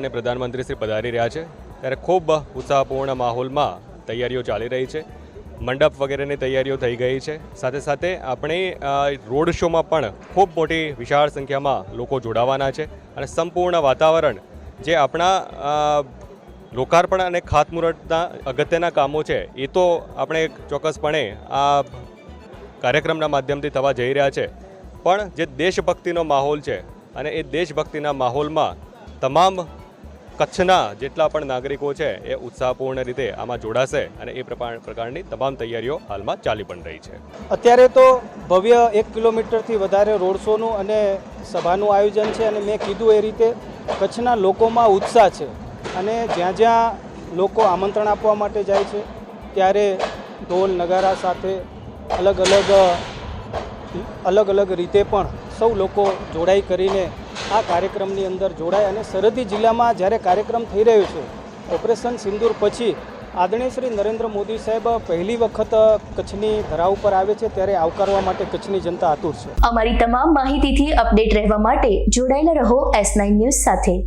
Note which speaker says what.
Speaker 1: અને પ્રધાનમંત્રી શ્રી પધારી રહ્યા છે ત્યારે ખૂબ ઉત્સાહપૂર્ણ માહોલમાં તૈયારીઓ ચાલી રહી છે. મંડપ વગેરેની તૈયારીઓ થઈ ગઈ છે. સાથે સાથે આપણે રોડ શોમાં પણ ખૂબ મોટી વિશાળ સંખ્યામાં લોકો જોડાવાના છે અને સંપૂર્ણ વાતાવરણ જે આપણા લોકાર્પણ અને ખાતમુહૂર્તના અગત્યના કામો છે એ તો આપણે ચોક્કસપણે આ કાર્યક્રમના માધ્યમથી થવા જઈ રહ્યા છે, પણ જે દેશભક્તિનો માહોલ છે અને એ દેશભક્તિના માહોલમાં તમામ કચ્છના જેટલા પણ નાગરિકો છે એ ઉત્સાહપૂર્ણ રીતે આમાં જોડાશે અને એ પ્રકારની તમામ તૈયારીઓ હાલમાં ચાલી પણ રહી છે.
Speaker 2: અત્યારે તો ભવ્ય 1 કિલોમીટરથી વધારે રોડ શોનું અને સભાનું આયોજન છે અને મેં કીધું એ રીતે કચ્છના લોકોમાં ઉત્સાહ છે અને જ્યાં જ્યાં લોકો આમંત્રણ આપવા માટે જાય છે ત્યારે ઢોલ નગારા સાથે અલગ અલગ રીતે પણ સૌ લોકો જોડાઈ કરીને આ કાર્યક્રમની અંદર જોડાય અને સરહદી જિલ્લામાં જ્યારે કાર્યક્રમ થઈ રહ્યો છે ઓપરેશન સિંદૂર પછી આદરણીય શ્રી નરેન્દ્ર મોદી સાહેબ પહેલી વખત કચ્છની ધરા ઉપર આવે છે ત્યારે આવકારવા માટે કચ્છની જનતા આતુર છે.
Speaker 3: અમારી તમામ માહિતીથી અપડેટ રહેવા માટે જોડાયેલા રહો S9 ન્યૂઝ સાથે.